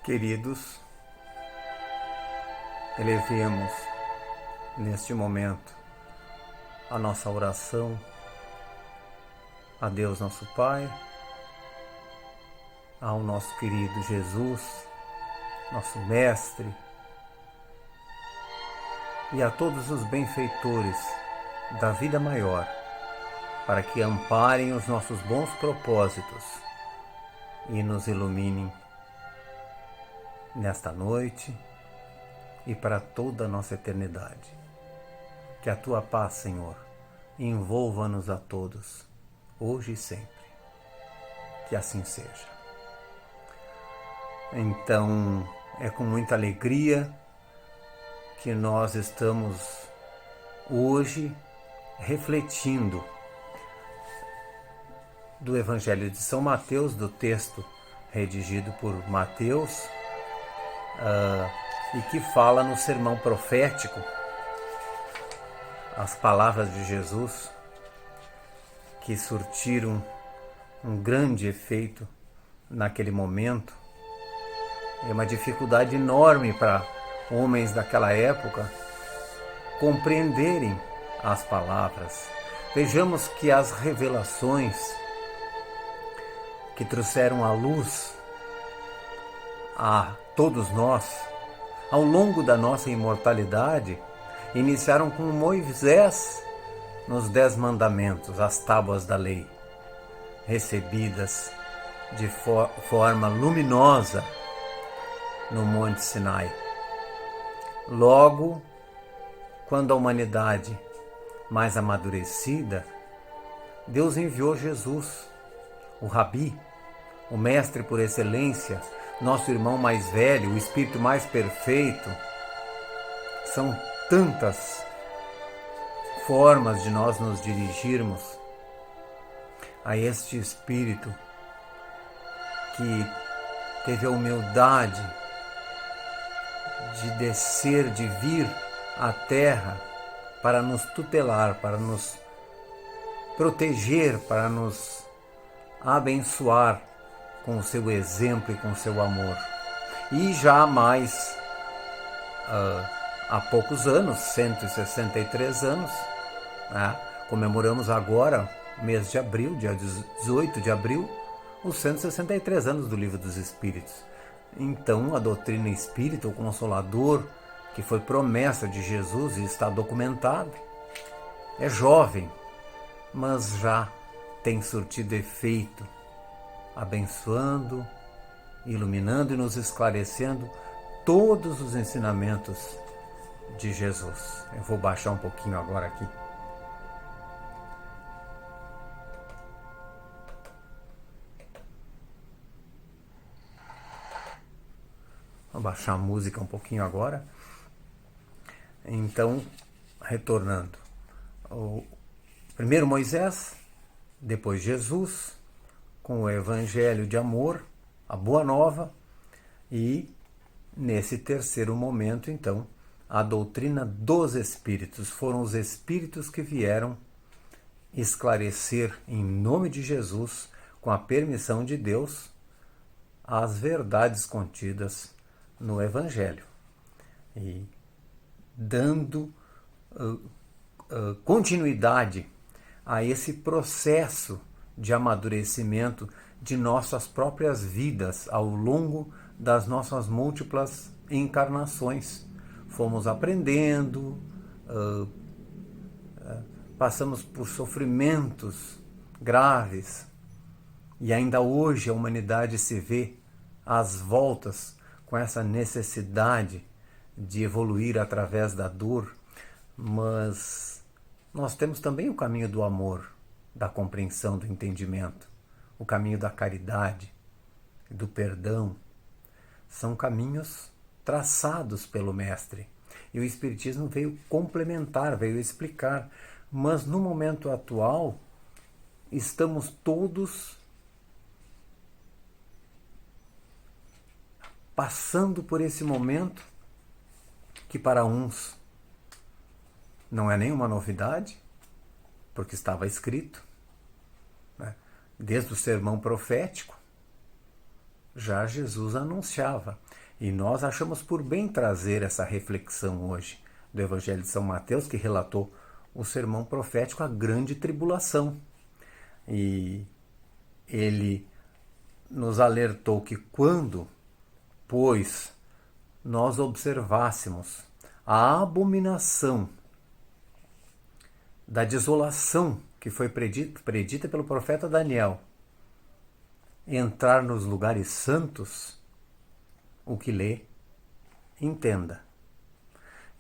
Queridos, elevemos neste momento a nossa oração a Deus nosso Pai, ao nosso querido Jesus, nosso Mestre, e a todos os benfeitores da vida maior, para que amparem os nossos bons propósitos e nos iluminem nesta noite e para toda a nossa eternidade. Que a Tua paz, Senhor, envolva-nos a todos, hoje e sempre. Que assim seja. Então, é com muita alegria que nós estamos hoje refletindo do Evangelho de São Mateus, do texto redigido por Mateus, e que fala no sermão profético as palavras de Jesus que surtiram um grande efeito naquele momento. É uma dificuldade enorme para homens daquela época compreenderem as palavras. Vejamos que as revelações que trouxeram a luz a todos nós, ao longo da nossa imortalidade, iniciaram com Moisés nos 10 mandamentos, as tábuas da lei, recebidas de forma luminosa no Monte Sinai. Logo, quando a humanidade mais amadurecida, Deus enviou Jesus, o Rabi, o mestre por excelência, nosso irmão mais velho, o espírito mais perfeito. São tantas formas de nós nos dirigirmos a este espírito que teve a humildade de descer, de vir à terra para nos tutelar, para nos proteger, para nos abençoar com o seu exemplo e com o seu amor. E já mais há poucos anos, 163 anos, né? Comemoramos agora, mês de abril, dia 18 de abril, os 163 anos do Livro dos Espíritos. Então, a doutrina espírita, o Consolador, que foi promessa de Jesus e está documentado, é jovem, mas já tem surtido efeito, abençoando, iluminando e nos esclarecendo todos os ensinamentos de Jesus. Eu vou baixar um pouquinho agora aqui. Vou baixar a música um pouquinho agora. Então, retornando. Primeiro Moisés, depois Jesus, com o Evangelho de amor, a Boa Nova, e nesse terceiro momento, então, a doutrina dos Espíritos. Foram os Espíritos que vieram esclarecer, em nome de Jesus, com a permissão de Deus, as verdades contidas no Evangelho, e dando continuidade a esse processo de amadurecimento de nossas próprias vidas ao longo das nossas múltiplas encarnações. Fomos aprendendo, passamos por sofrimentos graves, e ainda hoje a humanidade se vê às voltas com essa necessidade de evoluir através da dor, mas nós temos também o caminho do amor, da compreensão, do entendimento, o caminho da caridade, do perdão. São caminhos traçados pelo Mestre. E o Espiritismo veio complementar, veio explicar. Mas no momento atual, estamos todos passando por esse momento que para uns não é nenhuma novidade, porque estava escrito, né? Desde o sermão profético, já Jesus anunciava. E nós achamos por bem trazer essa reflexão hoje do Evangelho de São Mateus, que relatou o sermão profético, a grande tribulação. E ele nos alertou que quando, pois, nós observássemos a abominação da desolação que foi predita pelo profeta Daniel, entrar nos lugares santos, o que lê, entenda.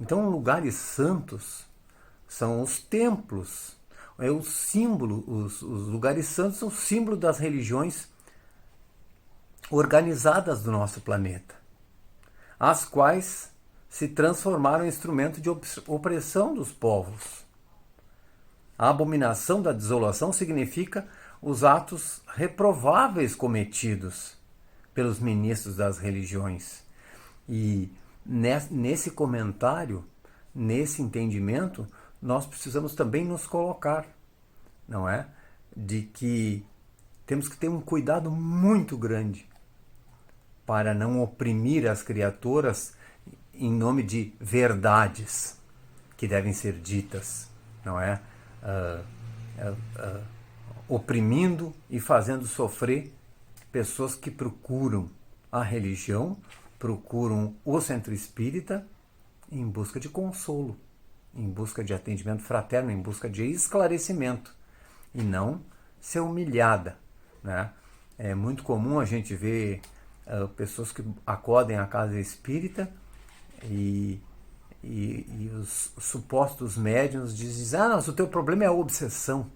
Então, lugares santos são os templos, é o símbolo, os lugares santos são o símbolo das religiões organizadas do nosso planeta, as quais se transformaram em instrumento de opressão dos povos. A abominação da desolação significa os atos reprováveis cometidos pelos ministros das religiões. E nesse comentário, nesse entendimento, nós precisamos também nos colocar, não é? De que temos que ter um cuidado muito grande para não oprimir as criaturas em nome de verdades que devem ser ditas, não é? Oprimindo e fazendo sofrer pessoas que procuram a religião, procuram o centro espírita em busca de consolo, em busca de atendimento fraterno, em busca de esclarecimento, e não ser humilhada, né? É muito comum a gente ver pessoas que acodem à casa espírita e os supostos médiuns dizem: mas o teu problema é a obsessão.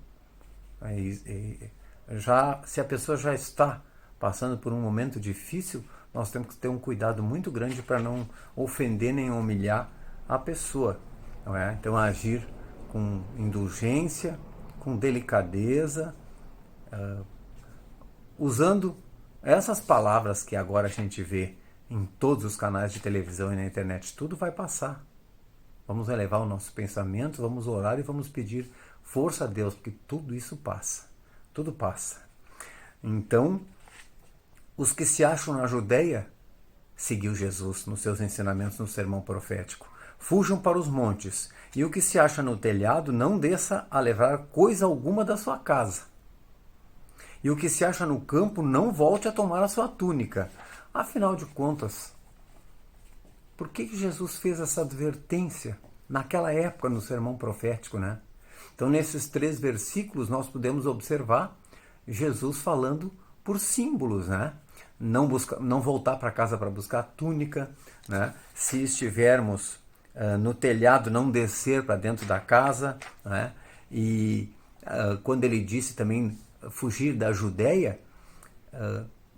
Já, se a pessoa já está passando por um momento difícil, nós temos que ter um cuidado muito grande para não ofender nem humilhar a pessoa, não é? Então, agir com indulgência, com delicadeza, usando essas palavras que agora a gente vê em todos os canais de televisão e na internet. Tudo vai passar. Vamos elevar o nosso pensamento, vamos orar e vamos pedir força a Deus, porque tudo isso passa. Tudo passa. Então, os que se acham na Judeia, seguiu Jesus nos seus ensinamentos no sermão profético, fujam para os montes, e o que se acha no telhado não desça a levar coisa alguma da sua casa. E o que se acha no campo não volte a tomar a sua túnica. Afinal de contas, por que Jesus fez essa advertência naquela época no sermão profético, né? Então, nesses 3 versículos, nós podemos observar Jesus falando por símbolos, né? Não voltar para casa para buscar a túnica, né? Se estivermos no telhado, não descer para dentro da casa, né? E quando ele disse também fugir da Judéia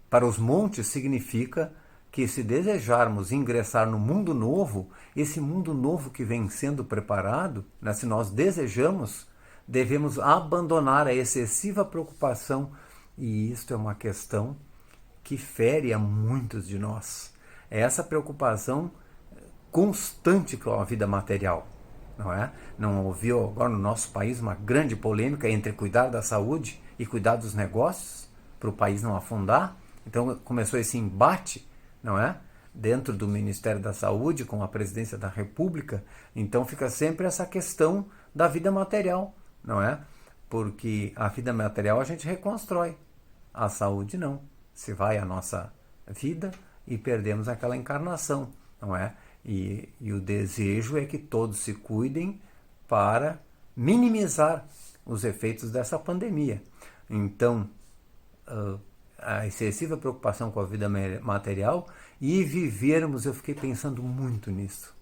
para os montes, significa que se desejarmos ingressar no mundo novo, esse mundo novo que vem sendo preparado, né, se nós desejamos, devemos abandonar a excessiva preocupação, e isto é uma questão que fere a muitos de nós. É essa preocupação constante com a vida material, não é? Não ouviu agora no nosso país uma grande polêmica entre cuidar da saúde e cuidar dos negócios, para o país não afundar? Então começou esse embate, não é? Dentro do Ministério da Saúde, com a Presidência da República. Então fica sempre essa questão da vida material, não é? Porque a vida material a gente reconstrói, a saúde não. Se vai a nossa vida e perdemos aquela encarnação, não é? E o desejo é que todos se cuidem para minimizar os efeitos dessa pandemia. Então, a excessiva preocupação com a vida material e vivermos, eu fiquei pensando muito nisso,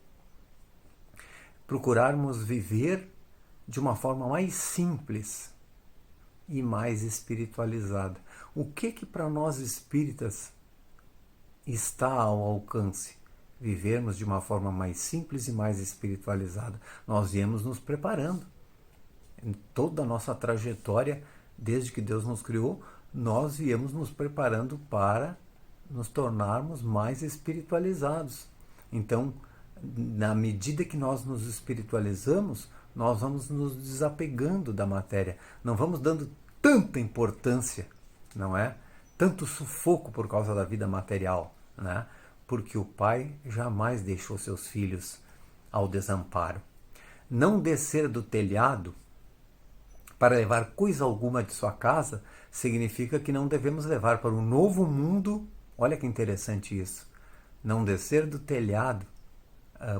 procurarmos viver de uma forma mais simples e mais espiritualizada. O que para nós espíritas está ao alcance? Vivermos de uma forma mais simples e mais espiritualizada. Nós viemos nos preparando. Em toda a nossa trajetória, desde que Deus nos criou, nós viemos nos preparando para nos tornarmos mais espiritualizados. Então, na medida que nós nos espiritualizamos, nós vamos nos desapegando da matéria. Não vamos dando tanta importância, não é? tanto sufoco por causa da vida material, né? Porque o pai jamais deixou seus filhos ao desamparo. Não descer do telhado para levar coisa alguma de sua casa significa que não devemos levar para o novo mundo. Olha que interessante isso. Não descer do telhado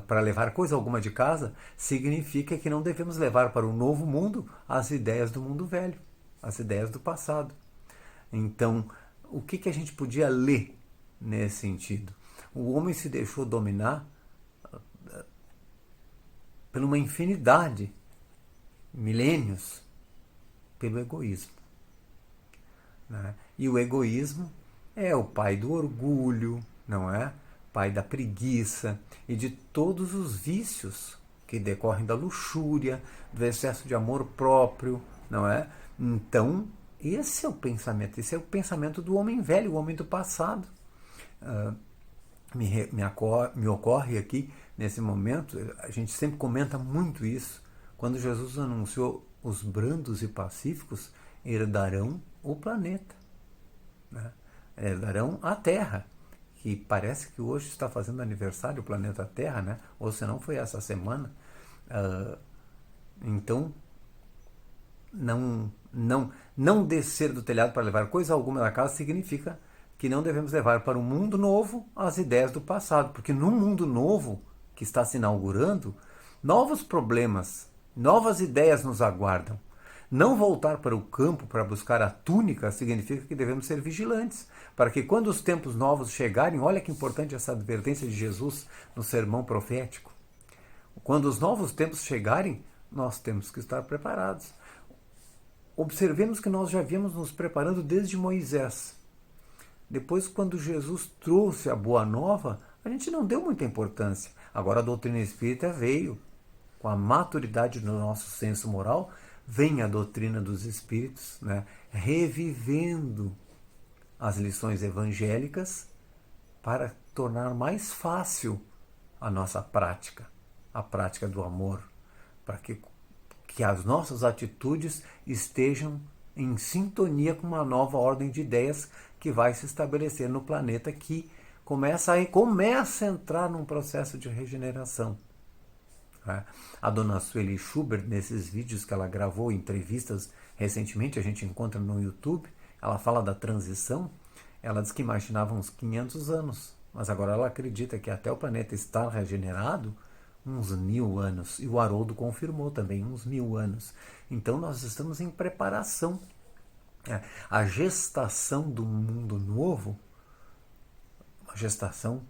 para levar coisa alguma de casa significa que não devemos levar para o novo mundo as ideias do mundo velho, as ideias do passado. Então, o que a gente podia ler nesse sentido? O homem se deixou dominar por uma infinidade, milênios, pelo egoísmo, né? E o egoísmo é o pai do orgulho, não é? Pai da preguiça e de todos os vícios que decorrem da luxúria, do excesso de amor próprio, não é? Então, esse é o pensamento do homem velho, o homem do passado. Me ocorre aqui, nesse momento, a gente sempre comenta muito isso, quando Jesus anunciou: os brandos e pacíficos herdarão o planeta, né? Herdarão a Terra, que parece que hoje está fazendo aniversário o planeta Terra, né? Ou se não foi essa semana. Então, não descer do telhado para levar coisa alguma da casa significa que não devemos levar para o mundo novo as ideias do passado, porque no mundo novo que está se inaugurando, novos problemas, novas ideias nos aguardam. Não voltar para o campo para buscar a túnica significa que devemos ser vigilantes, para que quando os tempos novos chegarem, olha que importante essa advertência de Jesus no sermão profético. Quando os novos tempos chegarem, nós temos que estar preparados. Observemos que nós já viemos nos preparando desde Moisés. Depois, quando Jesus trouxe a Boa Nova, a gente não deu muita importância. Agora a doutrina espírita veio. Com a maturidade do nosso senso moral, vem a doutrina dos espíritos, né? Revivendo as lições evangélicas para tornar mais fácil a nossa prática, a prática do amor, para que as nossas atitudes estejam em sintonia com uma nova ordem de ideias que vai se estabelecer no planeta, que começa a entrar num processo de regeneração. A dona Sueli Schubert, nesses vídeos que ela gravou, entrevistas recentemente, a gente encontra no YouTube, ela fala da transição. Ela diz que imaginava uns 500 anos, mas agora ela acredita que até o planeta estar regenerado, uns 1000 anos. E o Haroldo confirmou também, uns 1000 anos. Então nós estamos em preparação. A gestação do mundo novo, uma gestação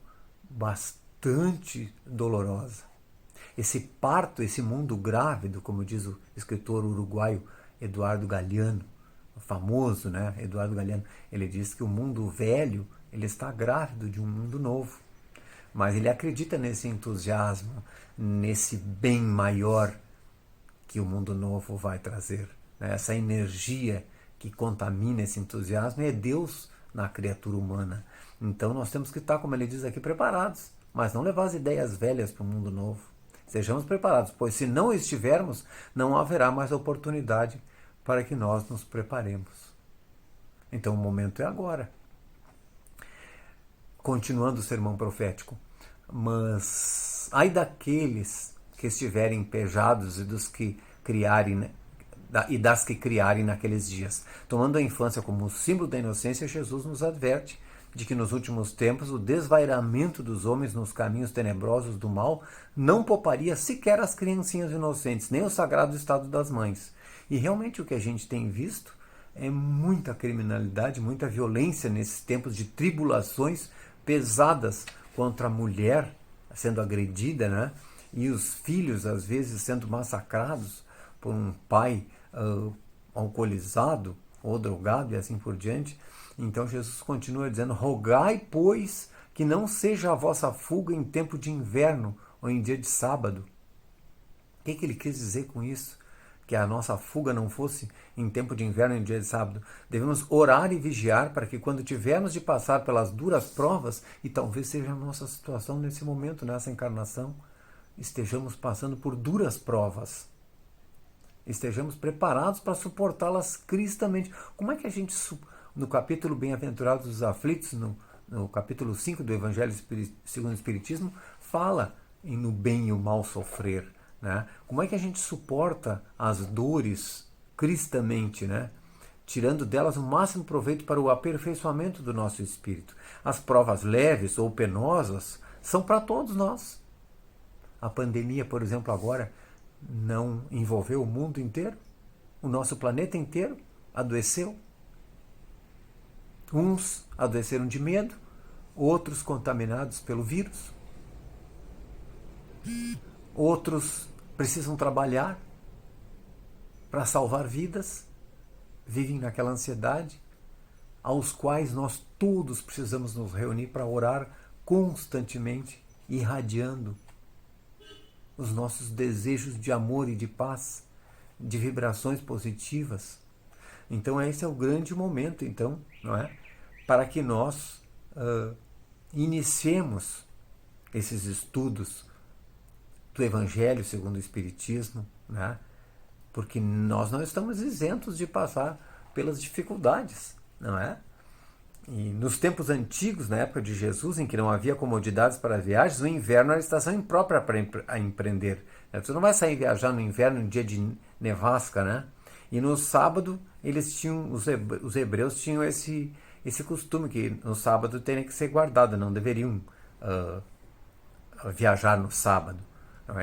bastante dolorosa. Esse parto, esse mundo grávido, como diz o escritor uruguaio Eduardo Galeano, famoso, né? Eduardo Galeano, ele diz que o mundo velho, ele está grávido de um mundo novo. Mas ele acredita nesse entusiasmo, nesse bem maior que o mundo novo vai trazer, né? Essa energia que contamina esse entusiasmo é Deus na criatura humana. Então nós temos que estar, como ele diz aqui, preparados, mas não levar as ideias velhas para o mundo novo. Sejamos preparados, pois se não estivermos, não haverá mais oportunidade para que nós nos preparemos. Então o momento é agora. Continuando o sermão profético. Mas ai daqueles que estiverem pejados e dos que criarem e das que criarem naqueles dias. Tomando a infância como símbolo da inocência, Jesus nos adverte de que nos últimos tempos o desvairamento dos homens nos caminhos tenebrosos do mal não pouparia sequer as criancinhas inocentes, nem o sagrado estado das mães. E realmente o que a gente tem visto é muita criminalidade, muita violência nesses tempos de tribulações pesadas contra a mulher sendo agredida, né? E os filhos às vezes sendo massacrados por um pai alcoolizado ou drogado e assim por diante. Então Jesus continua dizendo: rogai, pois, que não seja a vossa fuga em tempo de inverno ou em dia de sábado. O que ele quis dizer com isso? Que a nossa fuga não fosse em tempo de inverno ou em dia de sábado. Devemos orar e vigiar para que quando tivermos de passar pelas duras provas, e talvez seja a nossa situação nesse momento, nessa encarnação, estejamos passando por duras provas. Estejamos preparados para suportá-las cristamente. Como é que a gente no capítulo Bem-aventurados os aflitos, no capítulo 5 do Evangelho segundo o Espiritismo, fala no bem e o mal sofrer, né? Como é que a gente suporta as dores cristamente, né? Tirando delas o máximo proveito para o aperfeiçoamento do nosso espírito. As provas leves ou penosas são para todos nós. A pandemia, por exemplo, agora não envolveu o mundo inteiro? O nosso planeta inteiro adoeceu? Uns adoeceram de medo, outros contaminados pelo vírus. Outros precisam trabalhar para salvar vidas, vivem naquela ansiedade, aos quais nós todos precisamos nos reunir para orar constantemente, irradiando os nossos desejos de amor e de paz, de vibrações positivas. Então esse é o grande momento, então, não é? Para que nós iniciemos esses estudos do Evangelho segundo o Espiritismo, né? Porque nós não estamos isentos de passar pelas dificuldades, não é? E nos tempos antigos, na época de Jesus, em que não havia comodidades para viagens, o inverno era a estação imprópria para empreender. Você não vai sair viajar no inverno, no dia de nevasca, né? E no sábado, eles tinham, os hebreus tinham esse costume, que no sábado teria que ser guardado, não deveriam viajar no sábado.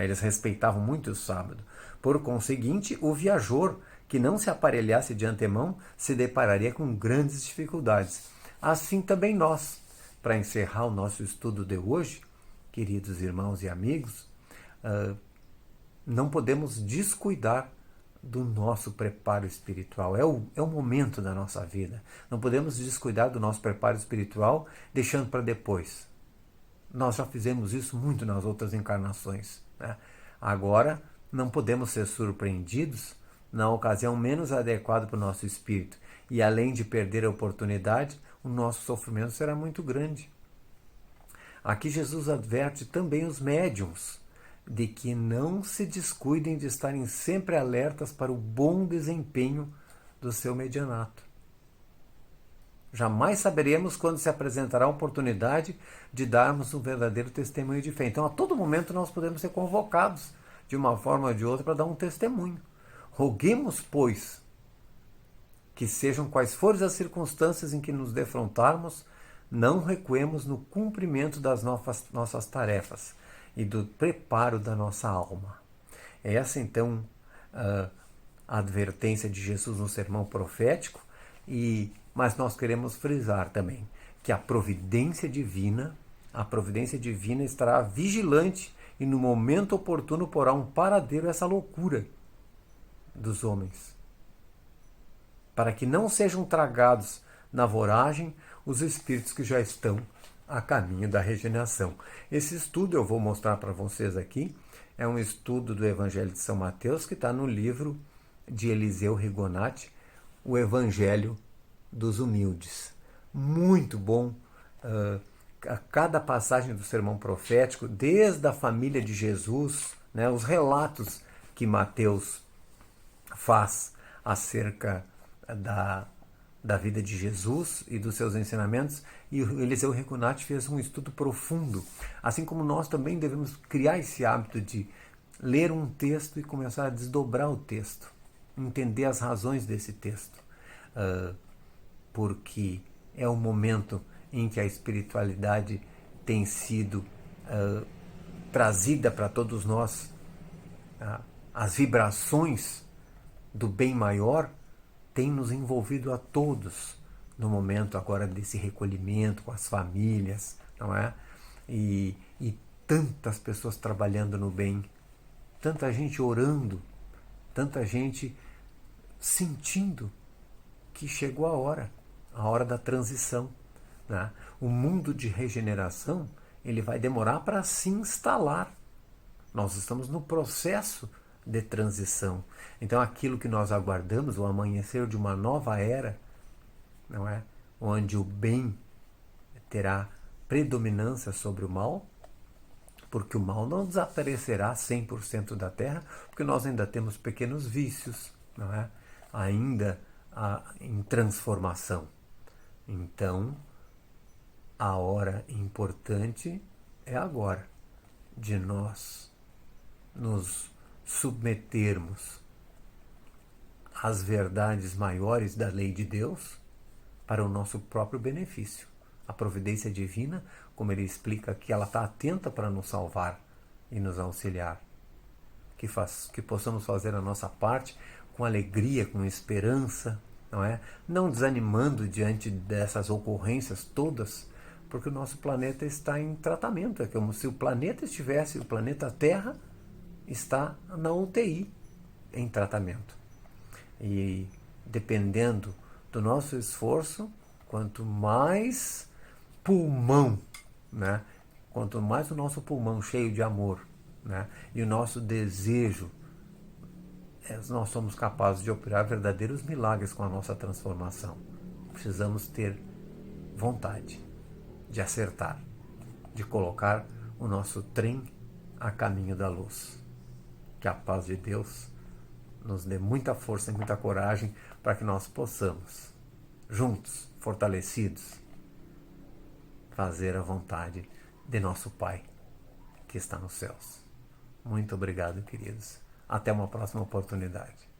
Eles respeitavam muito o sábado. Por conseguinte, o viajor que não se aparelhasse de antemão se depararia com grandes dificuldades. Assim também nós, para encerrar o nosso estudo de hoje, queridos irmãos e amigos, não podemos descuidar do nosso preparo espiritual. É o momento da nossa vida. Não podemos descuidar do nosso preparo espiritual, deixando para depois. Nós já fizemos isso muito nas outras encarnações, né? Agora, não podemos ser surpreendidos na ocasião menos adequada para o nosso espírito. E além de perder a oportunidade, o nosso sofrimento será muito grande. Aqui Jesus adverte também os médiuns de que não se descuidem de estarem sempre alertas para o bom desempenho do seu medianato. Jamais saberemos quando se apresentará a oportunidade de darmos um verdadeiro testemunho de fé. Então, a todo momento, nós podemos ser convocados, de uma forma ou de outra, para dar um testemunho. Roguemos, pois, que sejam quais forem as circunstâncias em que nos defrontarmos, não recuemos no cumprimento das nossas tarefas e do preparo da nossa alma. Essa, então, a advertência de Jesus no sermão profético, mas nós queremos frisar também que a providência divina estará vigilante e no momento oportuno porá um paradeiro a essa loucura dos homens, para que não sejam tragados na voragem os espíritos que já estão a caminho da regeneração. Esse estudo eu vou mostrar para vocês aqui, é um estudo do Evangelho de São Mateus, que está no livro de Eliseu Rigonati, o Evangelho dos Humildes. Muito bom, a cada passagem do sermão profético, desde a família de Jesus, né, os relatos que Mateus faz acerca da vida de Jesus e dos seus ensinamentos, e o Eliseu Rigonati fez um estudo profundo, assim como nós também devemos criar esse hábito de ler um texto e começar a desdobrar o texto, entender as razões desse texto, porque é o momento em que a espiritualidade tem sido trazida para todos nós, as vibrações do bem maior têm nos envolvido a todos no momento agora desse recolhimento com as famílias, não é? E tantas pessoas trabalhando no bem, tanta gente orando, tanta gente sentindo que chegou a hora da transição, né? O mundo de regeneração, ele vai demorar para se instalar. Nós estamos no processo de transição. Então aquilo que nós aguardamos, o amanhecer de uma nova era, não é? Onde o bem terá predominância sobre o mal, porque o mal não desaparecerá 100% da Terra, porque nós ainda temos pequenos vícios, não é? Ainda em transformação. Então, a hora importante é agora, de nós nos submetermos às verdades maiores da lei de Deus para o nosso próprio benefício. A providência divina, como ele explica aqui, ela está atenta para nos salvar e nos auxiliar. Que possamos fazer a nossa parte com alegria, com esperança, não é? Não desanimando diante dessas ocorrências todas, porque o nosso planeta está em tratamento. É como se o planeta estivesse, o planeta Terra está na UTI, em tratamento. E dependendo do nosso esforço, quanto mais pulmão, né? Quanto mais o nosso pulmão cheio de amor, né? E o nosso desejo, nós somos capazes de operar verdadeiros milagres com a nossa transformação. Precisamos ter vontade de acertar, de colocar o nosso trem a caminho da luz. Que a paz de Deus nos dê muita força e muita coragem para que nós possamos, juntos, fortalecidos, fazer a vontade de nosso Pai que está nos céus. Muito obrigado, queridos. Até uma próxima oportunidade.